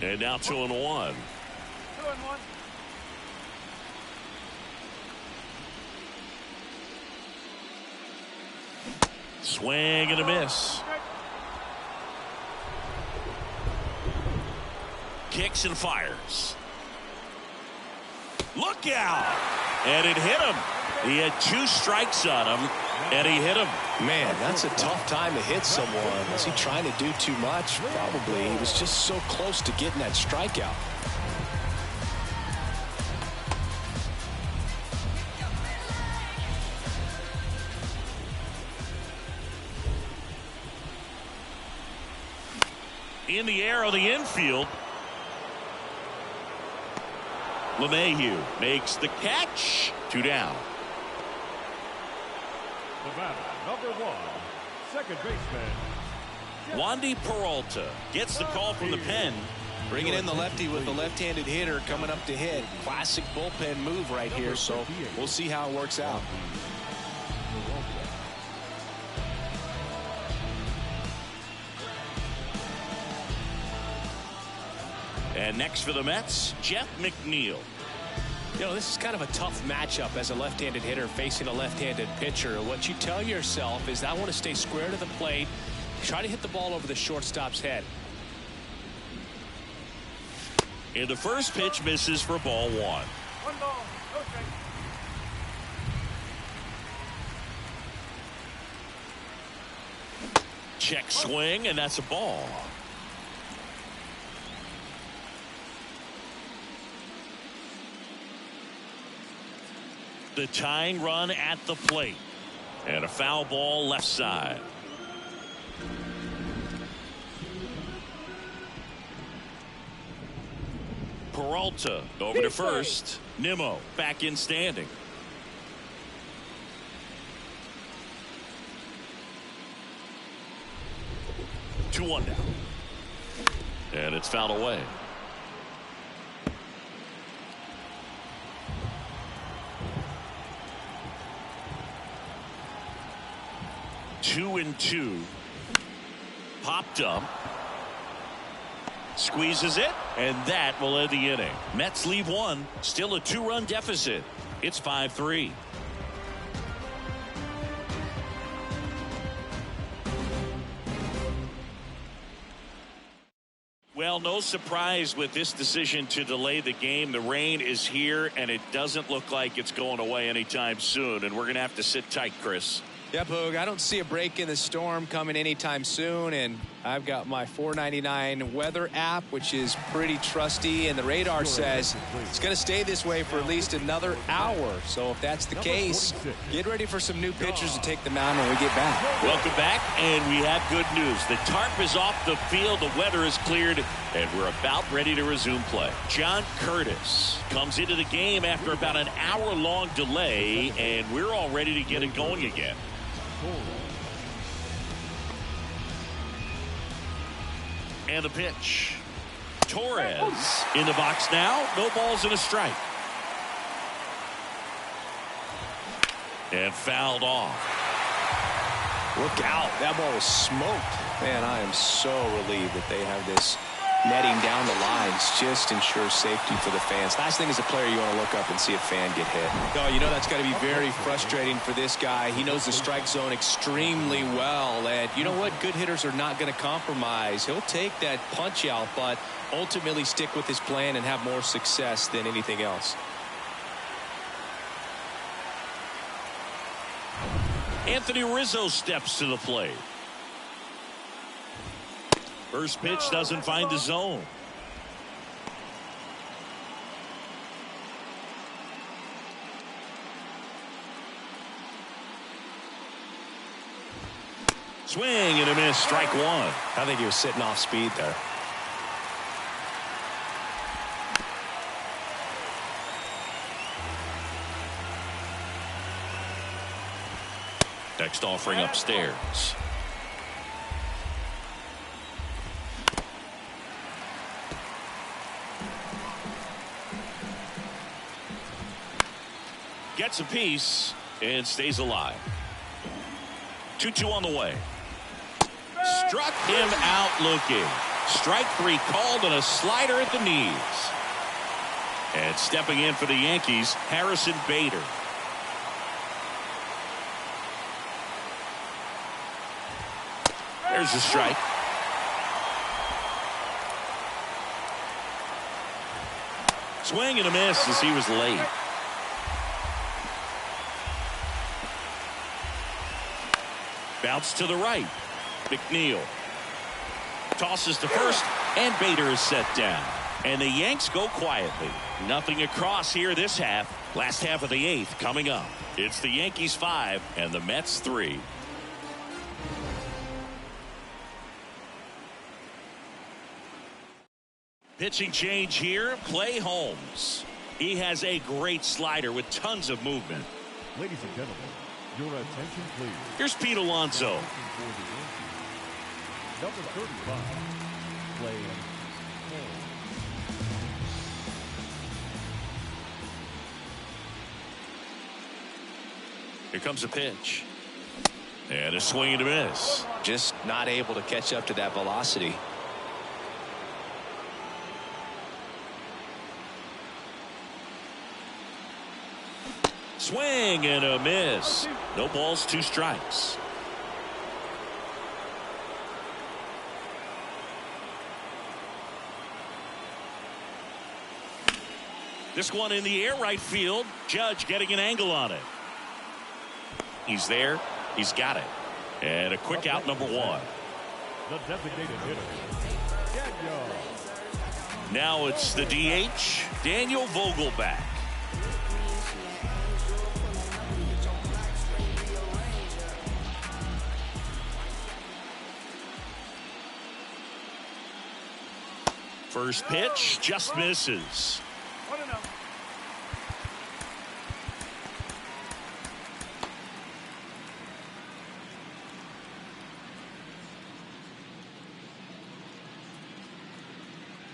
And now 2-1. 2-1. Swing and a miss. Kicks and fires. Look out! And it hit him. He had 2 strikes on him, and he hit him. Man, that's a tough time to hit someone. Was he trying to do too much? Probably. He was just so close to getting that strikeout. In the air on the infield. LeMahieu makes the catch. 2 down. The batter, number 1, second baseman, Wandy Peralta gets the call from the pen. Bringing in the lefty with the left-handed hitter coming up to hit. Classic bullpen move right here, so we'll see how it works out. And next for the Mets, Jeff McNeil. You know, this is kind of a tough matchup as a left-handed hitter facing a left-handed pitcher. What you tell yourself is I want to stay square to the plate, try to hit the ball over the shortstop's head. And the first pitch misses for ball one. One ball, no strike. Check swing, and that's a ball. The tying run at the plate. And a foul ball left side. Peralta over to first. Nimmo back in standing. Two one now. And it's fouled away. Two and two. Popped up. Squeezes it, and that will end the inning. Mets leave one. Still a two-run deficit. It's 5-3. Well, no surprise with this decision to delay the game. The rain is here, and it doesn't look like it's going away anytime soon. And we're going to have to sit tight, Chris. Yep, Hoog, I don't see a break in the storm coming anytime soon, and I've got my $4.99 weather app, which is pretty trusty, and the radar says it's going to stay this way for at least another hour. So if that's the case, get ready for some new pitchers to take the mound when we get back. Welcome back, and we have good news. The tarp is off the field, the weather is cleared, and we're about ready to resume play. John Curtis comes into the game after about an hour-long delay, and we're all ready to get it going again. And the pitch. Torres in the box now. No balls and a strike. And fouled off. Look out. That ball was smoked. Man, I am so relieved that they have this netting down the lines. Just ensures safety for the fans. Last thing as a player, you want to look up and see a fan get hit. Oh, you know that's got to be very frustrating for this guy. He knows the strike zone extremely well. And you know what? Good hitters are not going to compromise. He'll take that punch out, but ultimately stick with his plan and have more success than anything else. Anthony Rizzo steps to the plate. First pitch doesn't find the zone. Swing and a miss, strike one. I think he was sitting off speed there. Next offering upstairs. Gets a piece and stays alive. 2-2 on the way. Struck him out looking. Strike three called on a slider at the knees. And stepping in for the Yankees, Harrison Bader. There's the strike. Swing and a miss as he was late. Bounce to the right. McNeil tosses to first, and Bader is set down. And the Yanks go quietly. Nothing across here this half. Last half of the eighth coming up. It's the Yankees 5 and the Mets 3. Pitching change here. Clay Holmes. He has a great slider with tons of movement. Ladies and gentlemen, your attention please. Here's Pete Alonso. Number 35, Clay Holmes. Here comes a pitch. And a swing and a miss. Just not able to catch up to that velocity. Swing and a miss. No balls, 2 strikes. This one in the air right field. Judge getting an angle on it. He's there. He's got it. And a quick out, number 1. The designated hitter. Daniel. Now it's the DH, Daniel Vogelback. First pitch just misses. 1-0.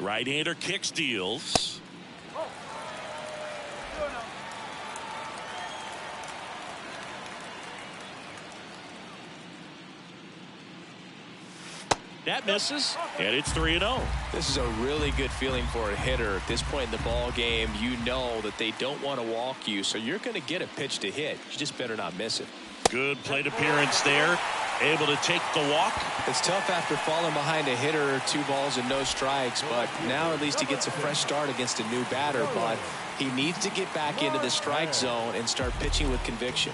Right-hander kicks, deals. Oh. 2-0. That misses, and it's 3-0. This is a really good feeling for a hitter. At this point in the ball game, you know that they don't want to walk you, so you're going to get a pitch to hit. You just better not miss it. Good plate appearance there. Able to take the walk. It's tough after falling behind a hitter, 2 balls and no strikes, but now at least he gets a fresh start against a new batter, but he needs to get back into the strike zone and start pitching with conviction.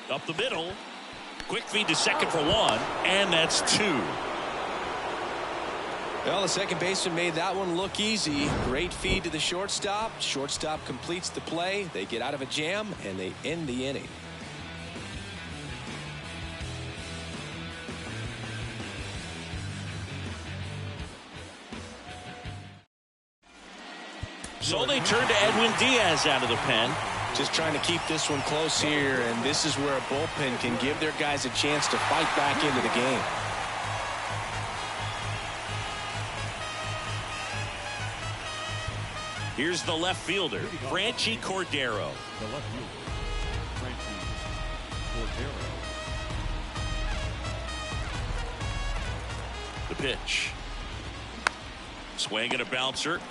Up the middle. Quick feed to second for 1, and that's 2. Well, the second baseman made that one look easy. Great feed to the shortstop. Shortstop completes the play. They get out of a jam, and they end the inning. So they turn to Edwin Diaz out of the pen. Just trying to keep this one close here, and this is where a bullpen can give their guys a chance to fight back into the game. Here's the left fielder, Franchi Cordero. The left fielder, Franchi Cordero. The pitch. Swing and a bouncer.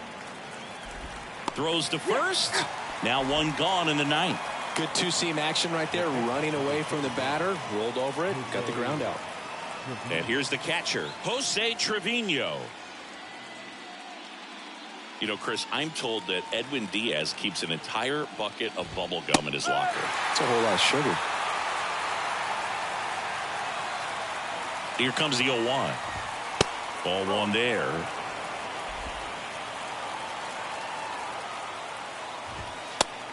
Throws to first. Now 1 gone in the 9th. Good 2-seam action right there, running away from the batter, rolled over it, got the ground out. And here's the catcher, Jose Trevino. You know, Chris, I'm told that Edwin Diaz keeps an entire bucket of bubble gum in his locker. That's a whole lot of sugar. Here comes the 0-1. Ball 1 there.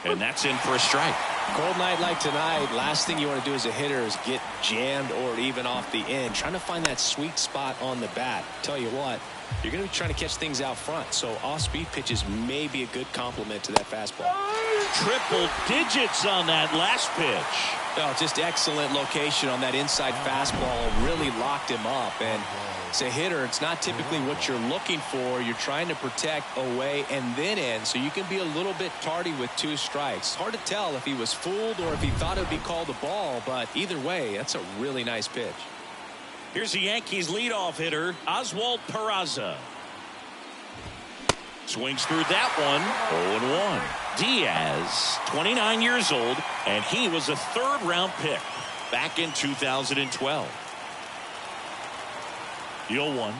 And that's in for a strike. Cold night like tonight, last thing you want to do as a hitter is get jammed or even off the end. Trying to find that sweet spot on the bat. Tell you what, you're going to be trying to catch things out front, so off-speed pitches may be a good complement to that fastball. Triple digits on that last pitch. Oh, just excellent location on that inside fastball. Really locked him up. And as a hitter, it's not typically what you're looking for. You're trying to protect away and then in, so you can be a little bit tardy with 2 strikes. Hard to tell if he was fooled or if he thought it would be called a ball, but either way, that's a really nice pitch. Here's the Yankees leadoff hitter, Oswald Peraza. Swings through that one, 0-1. Diaz, 29 years old, and he was a 3rd-round pick back in 2012. The 0-1.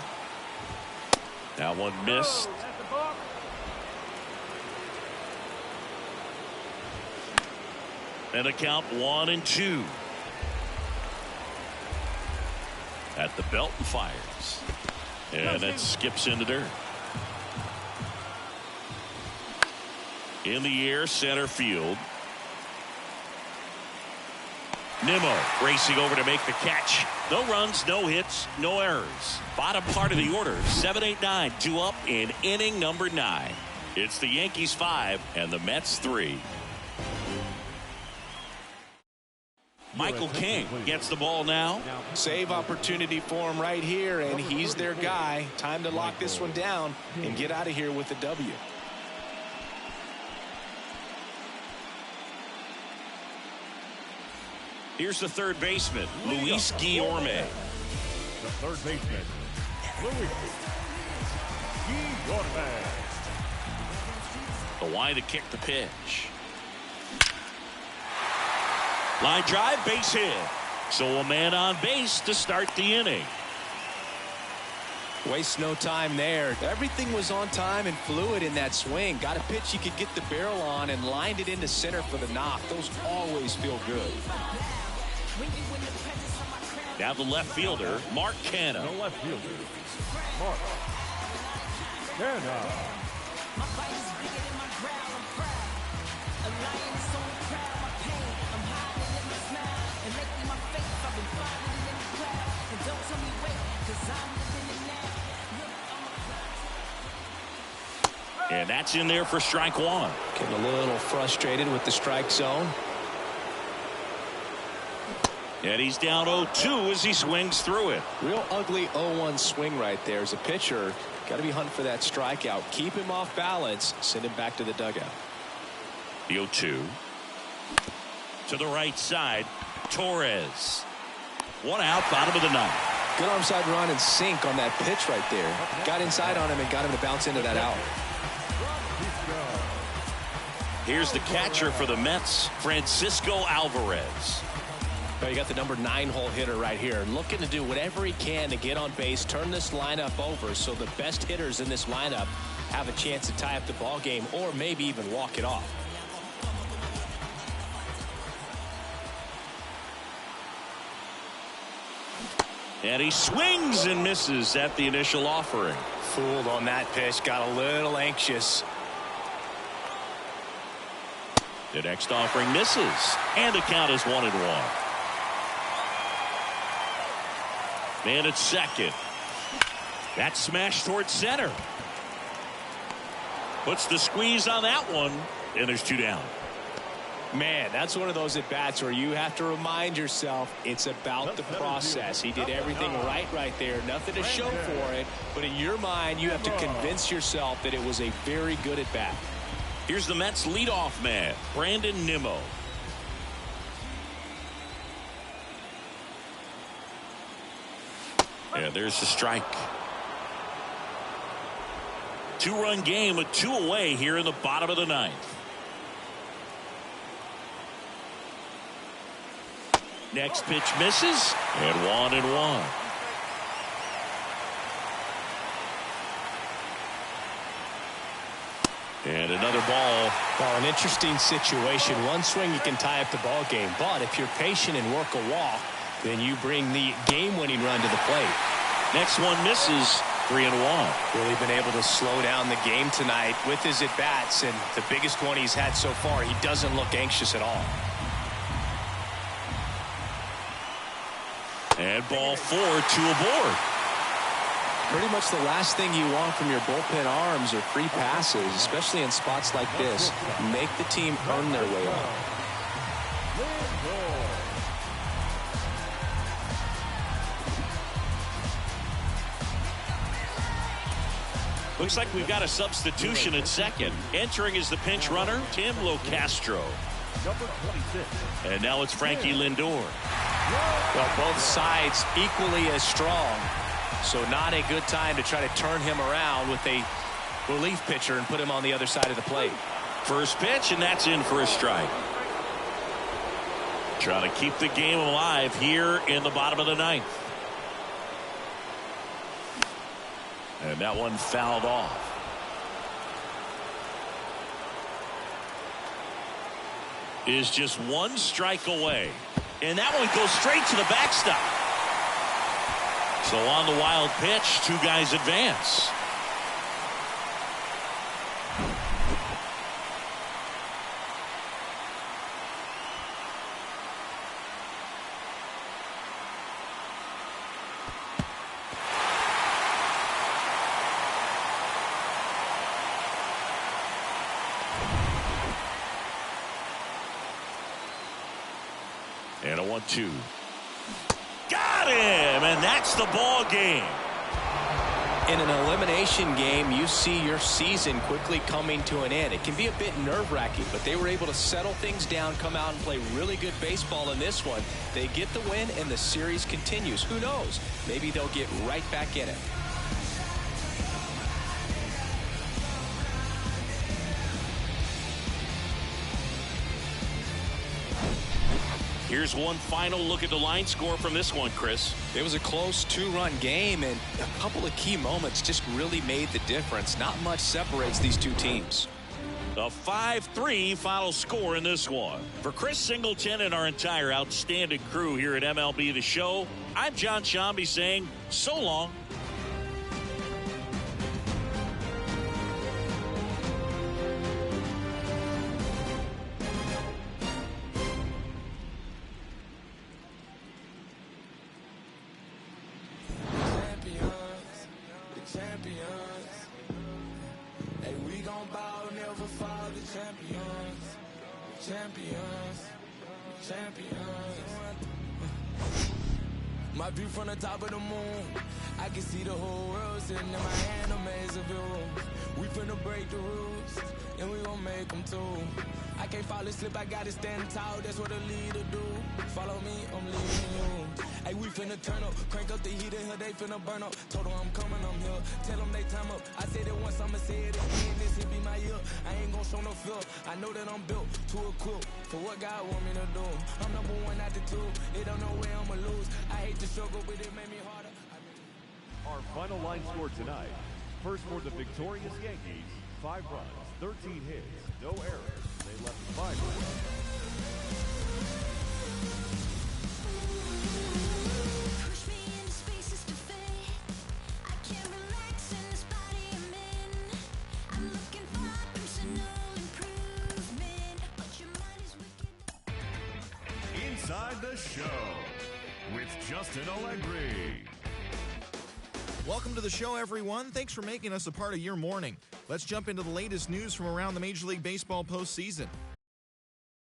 That one missed. That's the ball. And a count 1-2. At the belt and fires. And it skips into dirt. In the air, center field. Nimmo racing over to make the catch. No runs, no hits, no errors. Bottom part of the order, 7-8-9, 2 up in inning number 9. It's the Yankees 5 and the Mets 3. Michael King gets the ball now. Save opportunity for him right here, and he's their guy. Time to lock this one down and get out of here with a W. Here's the 3rd baseman, Luis Guillorme. the third baseman, Louis York. The wide to kick the pitch. Line drive, base hit. So a man on base to start the inning. Waste no time there. Everything was on time and fluid in that swing. Got a pitch you could get the barrel on and lined it into center for the knock. Those always feel good. Now the left fielder, Mark Canha. The left fielder, Mark Canha. And that's in there for strike one. Getting a little frustrated with the strike zone. And he's down 0-2 as he swings through it. Real ugly 0-1 swing right there. As a pitcher, got to be hunting for that strikeout. Keep him off balance. Send him back to the dugout. The 0-2. To the right side, Torres. One out, bottom of the ninth. Good onside run and sink on that pitch right there. Got inside on him and got him to bounce into that out. Here's the catcher for the Mets, Francisco Alvarez. Well, you got the number 9 hole hitter right here, looking to do whatever he can to get on base, turn this lineup over so the best hitters in this lineup have a chance to tie up the ball game or maybe even walk it off. And he swings and misses at the initial offering. Fooled on that pitch, got a little anxious. The next offering misses, and the count is 1-1. Man at second. That smash towards center. Puts the squeeze on that one, and there's 2 down. Man, that's one of those at-bats where you have to remind yourself it's about the process. He did everything right there. Nothing to show for it, but in your mind, you have to convince yourself that it was a very good at-bat. Here's the Mets leadoff man, Brandon Nimmo. And there's the strike. 2-run game with 2 away here in the bottom of the ninth. Next pitch misses, and 1-1. And another ball. Well, an interesting situation. One swing, you can tie up the ball game. But if you're patient and work a walk, then you bring the game-winning run to the plate. Next one misses, 3-1. Really been able to slow down the game tonight with his at-bats. And the biggest one he's had so far, he doesn't look anxious at all. And ball 4, 2 aboard. Pretty much the last thing you want from your bullpen arms are free passes, especially in spots like this. Make the team earn their way on. Looks like we've got a substitution at second. Entering is the pinch runner, Tim Locastro. And now it's Frankie Lindor. Well, both sides equally as strong. So not a good time to try to turn him around with a relief pitcher and put him on the other side of the plate. First pitch, and that's in for a strike. Trying to keep the game alive here in the bottom of the ninth. And that one fouled off. Is just 1 strike away. And that one goes straight to the backstop. So on the wild pitch, 2 guys advance. And a 1-2. Got him, and that's the ball game. In an elimination game, you see your season quickly coming to an end. It can be a bit nerve-wracking, but they were able to settle things down, come out and play really good baseball in this one. They get the win, and the series continues. Who knows? Maybe they'll get right back in it. Here's one final look at the line score from this one, Chris. It was a close two-run game, and a couple of key moments just really made the difference. Not much separates these two teams. A 5-3 final score in this one. For Chris Singleton and our entire outstanding crew here at MLB The Show, I'm John Shambi saying so long. My view from the top of the moon, I can see the whole world sitting in my hand, a maze of view. We finna break the rules, and we gon' make them too. I can't fall asleep, I gotta stand tall, that's what a leader do. Follow me, I'm leading you. Hey, we finna turn up, crank up the heat in here, they finna burn up. Told them I'm coming, I'm here, tell them they time up. I said it once, I'ma say it again, this here be my year. I ain't gon' show no fear, I know that I'm built to equip for what God want me to do. I'm number one out the two, it don't know where I'ma lose. I hate the struggle, but it made me harder. Our final line score tonight. First for the victorious Yankees, 5 runs, 13 hits, no errors. They left 5 runs. Push me into spaces to fade. I can't relax in this body I'm in. I'm looking for personal improvement, but your mind is wicked. Inside the Show with Justin Allegri. Welcome to the show, everyone. Thanks for making us a part of your morning. Let's jump into the latest news from around the Major League Baseball postseason.